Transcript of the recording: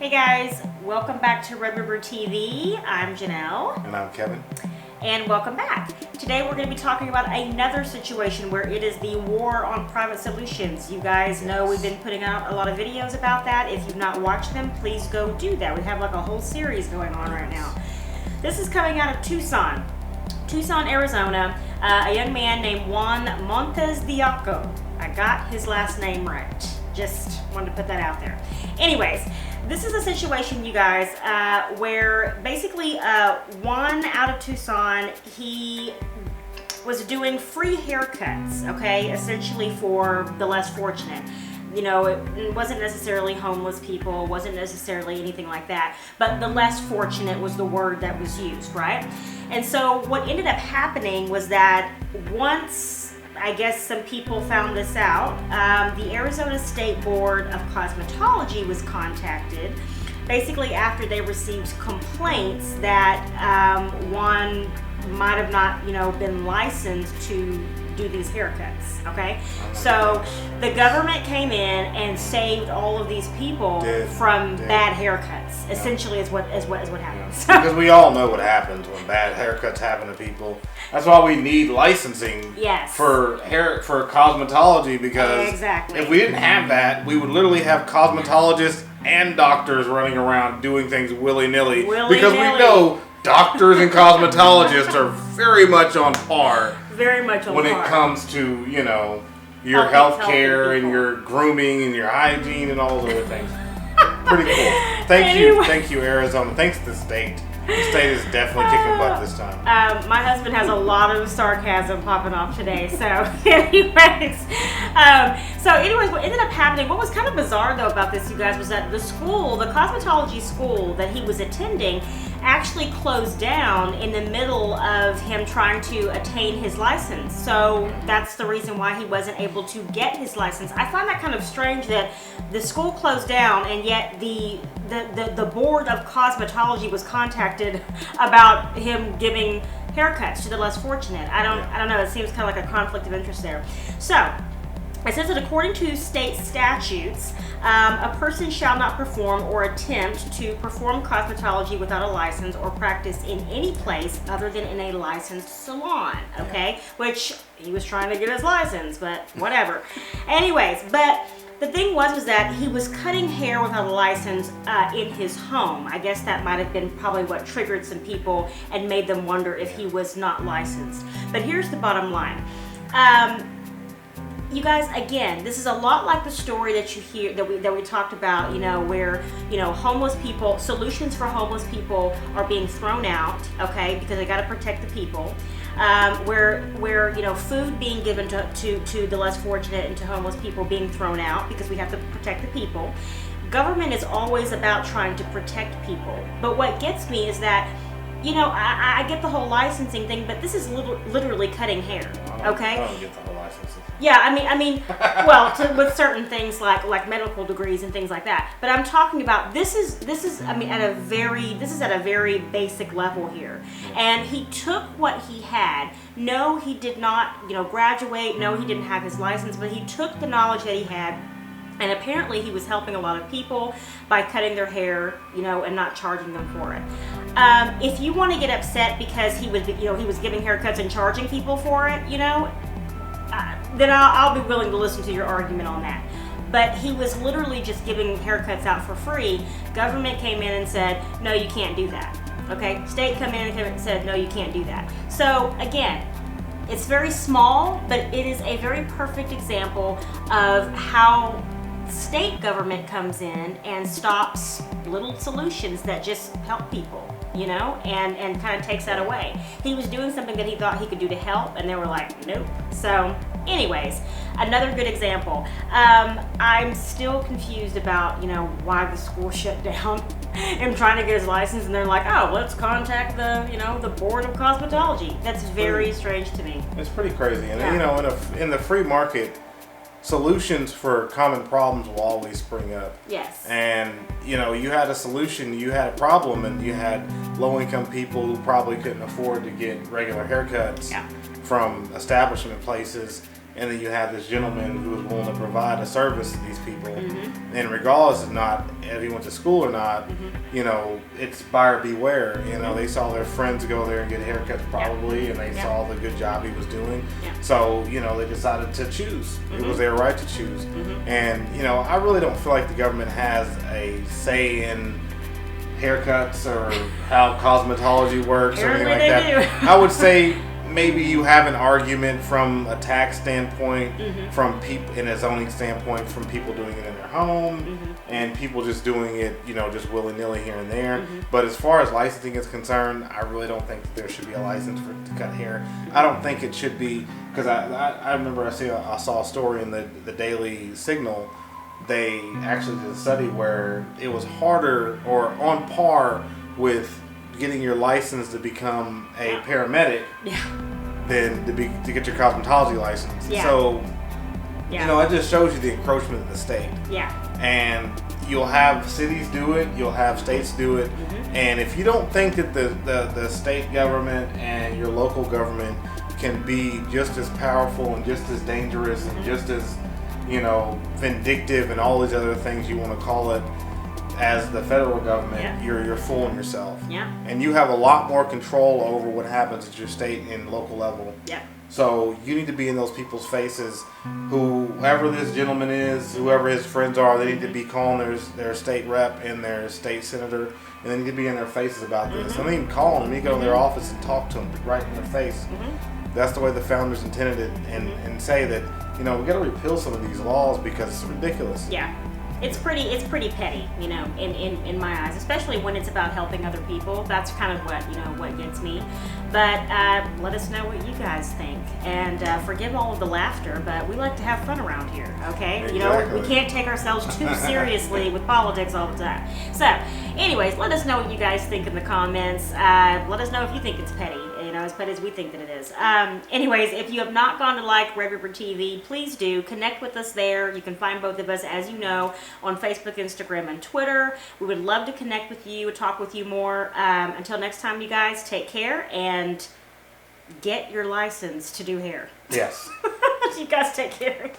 Hey guys, welcome back to Red River TV. I'm Janelle. And I'm Kevin. And welcome back. Today we're going to be talking about another situation where it is the war on private solutions. You guys know we've been putting out a lot of videos about that. If you've not watched them, please go do that. We have like a whole series going on right now. This is coming out of Tucson, Arizona. A young man named Juan Montes Diaco. I got his last name right. Just wanted to put that out there. Anyways, this is a situation, you guys, where basically Juan out of Tucson, he was doing free haircuts, okay, essentially for the less fortunate. You know, it wasn't necessarily homeless people, wasn't necessarily anything like that, but the less fortunate was the word that was used, right? And so what ended up happening was that once, I guess, some people found this out, the Arizona State Board of Cosmetology was contacted basically after they received complaints that one might have not, been licensed to do these haircuts, okay? So the government came in and saved all of these people from bad haircuts, essentially is what happens. Because we all know what happens when bad haircuts happen to people. That's why we need licensing for cosmetology, because if we didn't have that, we would literally have cosmetologists and doctors running around doing things willy-nilly. Because we know doctors and cosmetologists are very much on par. Very much on par. When it comes to, your health care and your grooming and your hygiene and all those other things. Pretty cool. Thank you, Arizona. Thanks to the state. The state is definitely kicking butt this time. My husband has a lot of sarcasm popping off today. So, anyways, what ended up happening, what was kind of bizarre though about this, you guys, was that the cosmetology school that he was attending actually closed down in the middle of him trying to attain his license. So that's the reason why he wasn't able to get his license. I find that kind of strange that the school closed down and yet the board of cosmetology was contacted about him giving haircuts to the less fortunate. I don't know, it seems kind of like a conflict of interest there. So it says that according to state statutes, a person shall not perform or attempt to perform cosmetology without a license or practice in any place other than in a licensed salon, okay? Which he was trying to get his license, but whatever. Anyways, but the thing was that he was cutting hair without a license in his home. I guess that might have been probably what triggered some people and made them wonder if he was not licensed. But here's the bottom line. You guys, again, this is a lot like the story that you hear that we talked about, where homeless people, solutions for homeless people are being thrown out, okay, because they got to protect the people. Where food being given to the less fortunate and to homeless people being thrown out because we have to protect the people. Government is always about trying to protect people, but what gets me is that I get the whole licensing thing, but this is literally cutting hair, okay? I don't get the whole licensing. Yeah, I mean, well, with certain things like medical degrees and things like that. But I'm talking about this is at a very basic level here. And he took what he had. No, he did not, graduate. No, he didn't have his license, but he took the knowledge that he had. And apparently he was helping a lot of people by cutting their hair, and not charging them for it. If you want to get upset because he was giving haircuts and charging people for it, then I'll be willing to listen to your argument on that. But he was literally just giving haircuts out for free. Government came in and said, no, you can't do that. Okay? State come in and said, no, you can't do that. So again, it's very small, but it is a very perfect example of how state government comes in and stops little solutions that just help people, and kind of takes that away. He was doing something that he thought he could do to help, and they were like, nope. So anyways, another good example. I'm still confused about, why the school shut down. Him trying to get his license, and they're like, oh, let's contact the board of cosmetology. That's very strange to me. It's pretty crazy. And in the free market, solutions for common problems will always spring up. Yes. And you had a solution, you had a problem, and you had low-income people who probably couldn't afford to get regular haircuts from establishment places, and then you have this gentleman who is willing to provide a service to these people, and regardless of not if he went to school or not, you know, it's buyer beware. You know, they saw their friends go there and get haircuts probably, and they saw the good job he was doing. So, you know, they decided to choose. It was their right to choose. And, you know, I really don't feel like the government has a say in haircuts or how cosmetology works or anything like that. I would say maybe you have an argument from a tax standpoint, from people in a zoning standpoint, from people doing it in their home, and people just doing it, you know, just willy-nilly here and there. But as far as licensing is concerned, I really don't think that there should be a license to cut hair. I don't think it should be, because I remember I saw a story in the Daily Signal. They actually did a study where it was harder or on par with getting your license to become a paramedic than to get your cosmetology license. So, you know, it just shows you the encroachment of the state. And you'll have cities do it, you'll have states do it, and if you don't think that the state government and your local government can be just as powerful and just as dangerous and just as, you know, vindictive and all these other things you want to call it as the federal government, you're fooling yourself. And you have a lot more control over what happens at your state and local level. So you need to be in those people's faces. Whoever this gentleman is, whoever his friends are, they need to be calling their state rep and their state senator, and they need to be in their faces about this. I mean, call them. You go to their office and talk to them right in their face. That's the way the founders intended it, and say that, you know, we got to repeal some of these laws because it's ridiculous. It's pretty petty, you know, in my eyes, especially when it's about helping other people. That's kind of what, you know, what gets me. But let us know what you guys think, and forgive all of the laughter, but we like to have fun around here, okay? Exactly. You know, we can't take ourselves too seriously with politics all the time. So, anyways, let us know what you guys think in the comments. Let us know if you think it's petty, you know, as petty as we think that it is. Anyways, if you have not gone to like Red River TV, please do. Connect with us there. You can find both of us, as you know, on Facebook, Instagram, and Twitter. We would love to connect with you, talk with you more. Until next time, you guys, take care and get your license to do hair. Yes. You guys take care.